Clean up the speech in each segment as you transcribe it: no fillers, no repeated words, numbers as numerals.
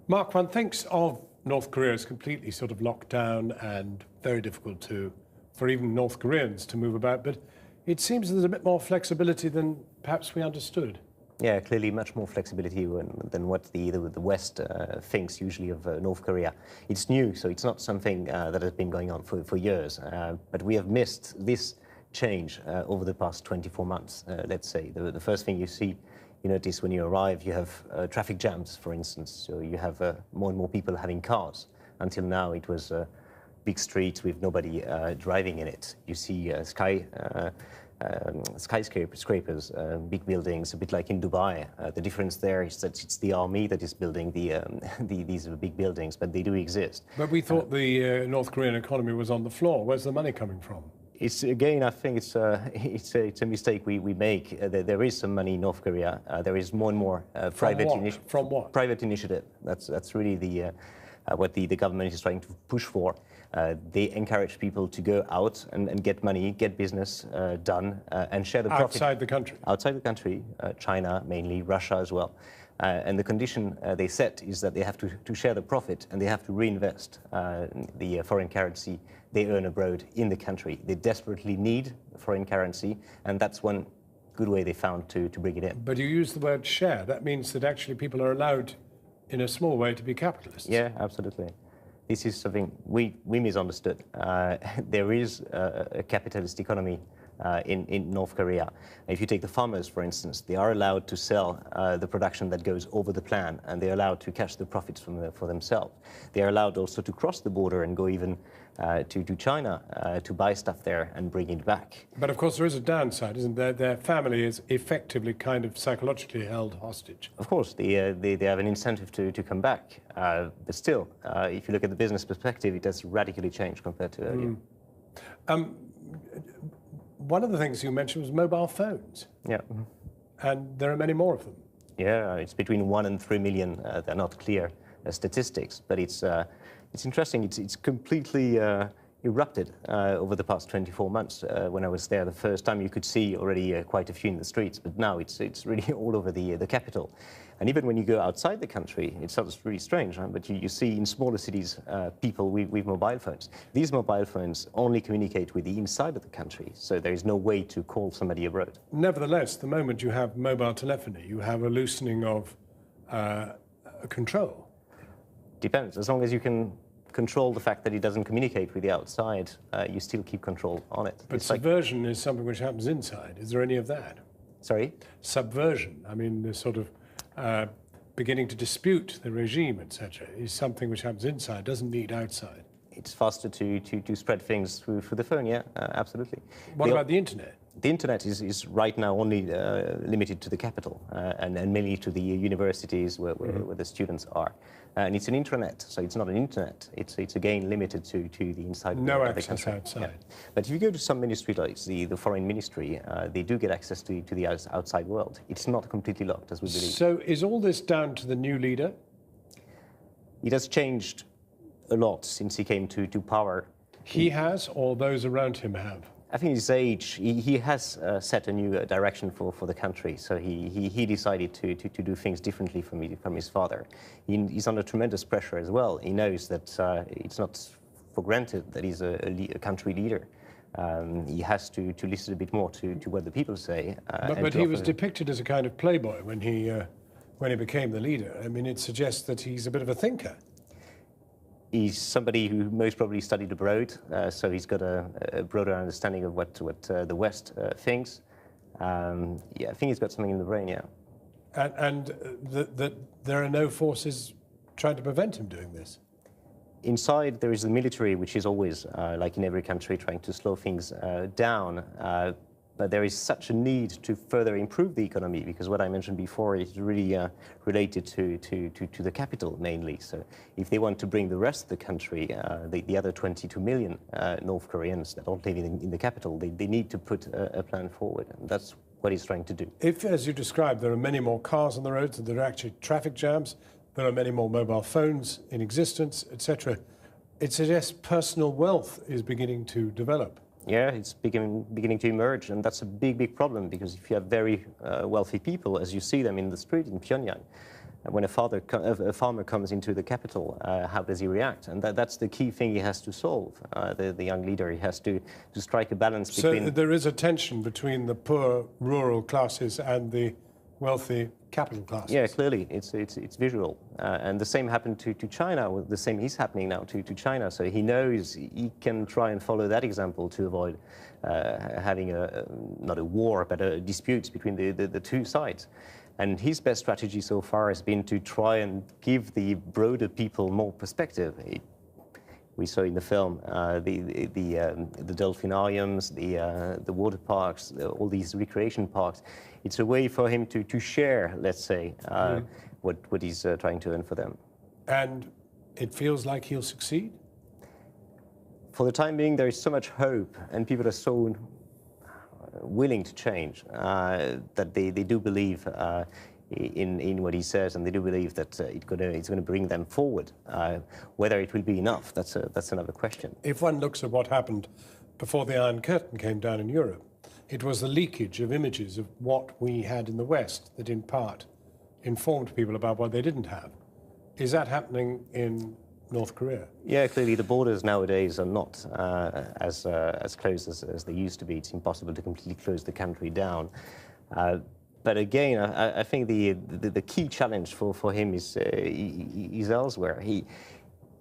Mark, one thinks of North Korea as completely sort of locked down and very difficult for even North Koreans to move about, but it seems there's a bit more flexibility than perhaps we understood. Yeah, clearly much more flexibility than what the West thinks usually of North Korea. It's new, so it's not something that has been going on for years. But we have missed this change over the past 24 months, let's say. The first thing you notice when you arrive, you have traffic jams, for instance. So you have more and more people having cars. Until now, it was big streets with nobody driving in it. You see skyscrapers, big buildings, a bit like in Dubai. The difference there is that it's the army that is building these big buildings, but they do exist. But we thought the North Korean economy was on the floor. Where's the money coming from? It's again, I think it's a mistake we make. There is some money in North Korea. There is more and more private initiative. From what? Private initiative. That's really what the government is trying to push for. They encourage people to go out and get money, get business done, and share the profit. Outside the country? Outside the country, China mainly, Russia as well. And the condition they set is that they have to share the profit and they have to reinvest the foreign currency they earn abroad in the country. They desperately need foreign currency, and that's one good way they found to bring it in. But you use the word share. That means that actually people are allowed, in a small way, to be capitalists. Yeah, absolutely. This is something we misunderstood. There is a capitalist economy in North Korea. If you take the farmers, for instance, they are allowed to sell the production that goes over the plan, and they're allowed to cash the profits for themselves. They are allowed also to cross the border and go even to China to buy stuff there and bring it back. But of course there is a downside, isn't there? Their family is effectively kind of psychologically held hostage. Of course, they have an incentive to come back. But still, if you look at the business perspective, it has radically changed compared to earlier. One of the things you mentioned was mobile phones. Yeah. And there are many more of them. Yeah, it's between 1 and 3 million. They're not clear statistics, but it's interesting. It's completely erupted over the past 24 months. When I was there the first time, you could see already quite a few in the streets, but now it's really all over the capital. And even when you go outside the country, it sounds really strange, huh? But you see in smaller cities people with mobile phones. These mobile phones only communicate with the inside of the country, so there is no way to call somebody abroad. Nevertheless, the moment you have mobile telephony, you have a loosening of control. Depends. As long as you can control the fact that it doesn't communicate with the outside, you still keep control on it. But subversion is something which happens inside. Is there any of that? Sorry? Subversion, I mean, the sort of beginning to dispute the regime, etc., is something which happens inside, doesn't need outside. It's faster to spread things through the phone, yeah, absolutely. What about the internet? The internet is right now only limited to the capital and mainly to the universities where the students are. And it's an intranet, so it's not an internet. It's again limited to the inside of the country. No access outside. Yeah. But if you go to some ministry like the foreign ministry, they do get access to the outside world. It's not completely locked, as we believe. So is all this down to the new leader? It has changed a lot since he came to power. He has, or those around him have? I think his age, he has set a new direction for the country. So he decided to do things differently from his father. He's under tremendous pressure as well. He knows that it's not for granted that he's a country leader. He has to listen a bit more to what the people say. But he was depicted as a kind of playboy when he became the leader. I mean, it suggests that he's a bit of a thinker. He's somebody who most probably studied abroad, so he's got a broader understanding of what the West thinks. Yeah, I think he's got something in the brain, yeah. And there are no forces trying to prevent him doing this? Inside, there is the military, which is always, like in every country, trying to slow things down. But there is such a need to further improve the economy, because what I mentioned before is really related to the capital mainly. So if they want to bring the rest of the country, the other 22 million North Koreans that don't live in the capital, they need to put a plan forward. And that's what he's trying to do. If, as you described, there are many more cars on the roads, and there are actually traffic jams, there are many more mobile phones in existence, etc., it suggests personal wealth is beginning to develop. Yeah, it's beginning to emerge, and that's a big problem, because if you have very wealthy people, as you see them in the street in Pyongyang, when a farmer comes into the capital, how does he react? And that's the key thing he has to solve. The young leader, he has to strike a balance between... So there is a tension between the poor rural classes and the wealthy capital classes. Yeah, clearly, it's visual. And the same happened to China, or the same is happening now to China. So he knows he can try and follow that example to avoid having not a war, but disputes between the two sides. And his best strategy so far has been to try and give the broader people more perspective. We saw in the film the delphinariums, the water parks, all these recreation parks. It's a way for him to share, let's say, what he's trying to earn for them. And it feels like he'll succeed? For the time being, there is so much hope, and people are so willing to change that they do believe in what he says, and they do believe that it's going to bring them forward. Whether it will be enough, that's another question. If one looks at what happened before the Iron Curtain came down in Europe, it was the leakage of images of what we had in the West that in part informed people about what they didn't have. Is that happening in North Korea? Yeah, clearly the borders nowadays are not as close as they used to be. It's impossible to completely close the country down. But again, I think the key challenge for him is elsewhere.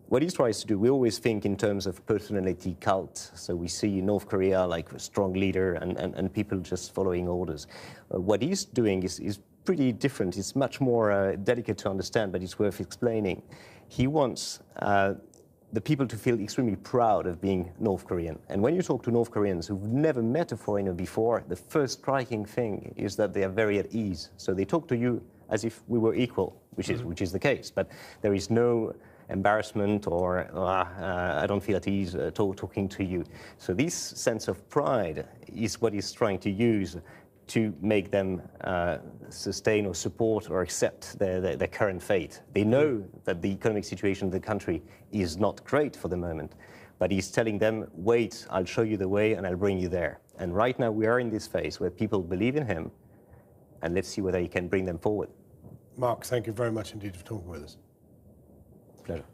What he tries to do, we always think in terms of personality cult. So we see North Korea like a strong leader and people just following orders. What he's doing is pretty different. It's much more delicate to understand, but it's worth explaining. He wants the people to feel extremely proud of being North Korean. And when you talk to North Koreans who've never met a foreigner before, the first striking thing is that they are very at ease. So they talk to you as if we were equal, which is the case. But there is no embarrassment or I don't feel at ease talking to you. So this sense of pride is what he's trying to use to make them sustain or support or accept their current fate. They know that the economic situation of the country is not great for the moment, but he's telling them, wait, I'll show you the way and I'll bring you there. And right now we are in this phase where people believe in him, and let's see whether he can bring them forward. Mark, thank you very much indeed for talking with us. Pleasure.